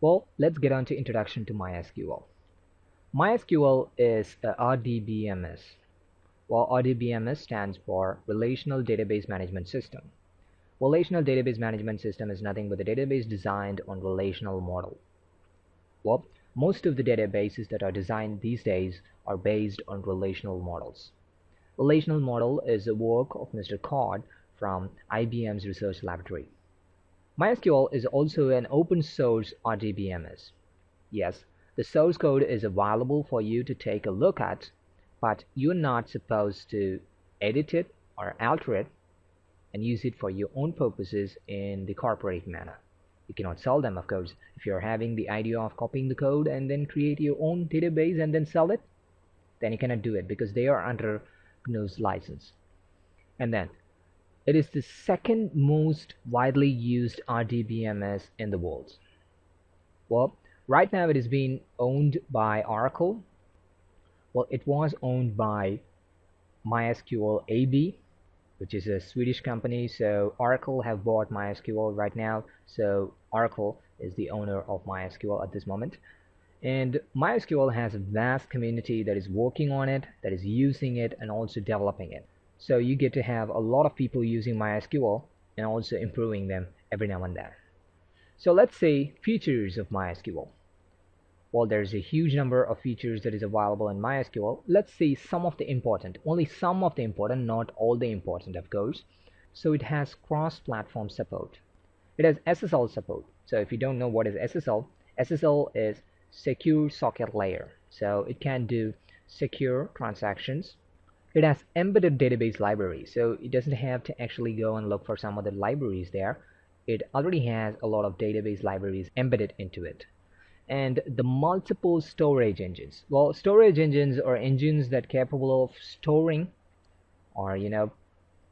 Well, let's get on to introduction to MySQL. MySQL is a RDBMS. Well, RDBMS stands for Relational Database Management System. Relational Database Management System is nothing but a database designed on relational model. Well, most of the databases that are designed these days are based on relational models. Relational model is a work of Mr. Cod from IBM's research laboratory. MySQL is also an open source RDBMS. Yes, the source code is available for you to take a look at, but you're not supposed to edit it or alter it and use it for your own purposes in the corporate manner. You cannot sell them, of course. If you're having the idea of copying the code and then create your own database and then sell it, then you cannot do it because they are under GNU's license. And then it is the second most widely used RDBMS in the world. Well, right now it is being owned by Oracle. Well, it was owned by MySQL AB, which is a Swedish company. So Oracle have bought MySQL right now. So Oracle is the owner of MySQL at this moment. And MySQL has a vast community that is working on it, that is using it, and also developing it. So you get to have a lot of people using MySQL and also improving them every now and then. So let's say features of MySQL. Well, there's a huge number of features that is available in MySQL. Let's see some of the important, only some of the important, not all the important, of course. So it has cross-platform support. It has SSL support. So if you don't know what is SSL, SSL is Secure Socket Layer. So it can do secure transactions. It has embedded database library, so it doesn't have to actually go and look for some other libraries there. It already has a lot of database libraries embedded into it. And the multiple storage engines. Well, storage engines are engines that are capable of storing or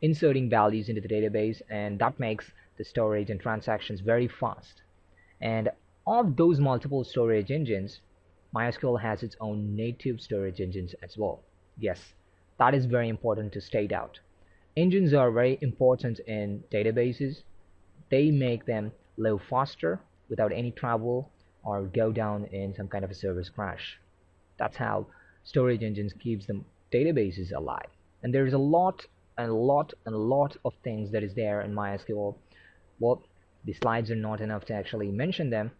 inserting values into the database, and that makes the storage and transactions very fast. And of those multiple storage engines, MySQL has its own native storage engines as well. Yes, that is very important to state out. Engines are very important in databases. They make them load faster without any trouble or go down in some kind of a service crash. That's how storage engines keeps the databases alive. And there's a lot of things that is there in MySQL. Well, the slides are not enough to actually mention them,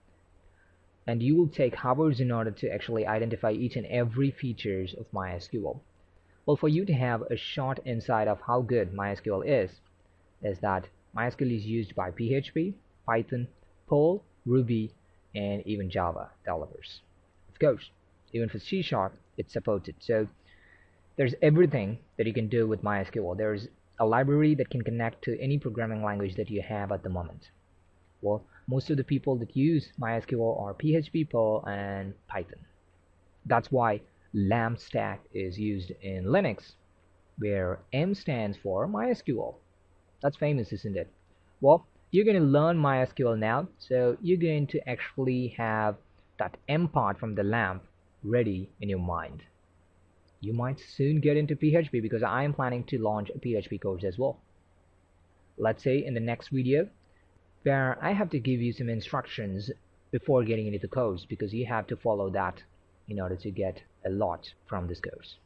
and you will take hours in order to actually identify each and every features of MySQL. Well, for you to have a short insight of how good MySQL is that MySQL is used by PHP, Python, Perl, Ruby, and even Java developers. Of course, even for C#, it's supported. So there's everything that you can do with MySQL. There's a library that can connect to any programming language that you have at the moment. Well, most of the people that use MySQL are PHP, Perl, and Python. That's why LAMP stack is used in Linux, where M stands for MySQL. That's famous, isn't it? Well, you're going to learn MySQL now, so you're going to actually have that M part from the LAMP ready in your mind. You might soon get into PHP because I am planning to launch a PHP course as well. Let's say in the next video, where I have to give you some instructions before getting into the course, because you have to follow that in order to get a lot from this course.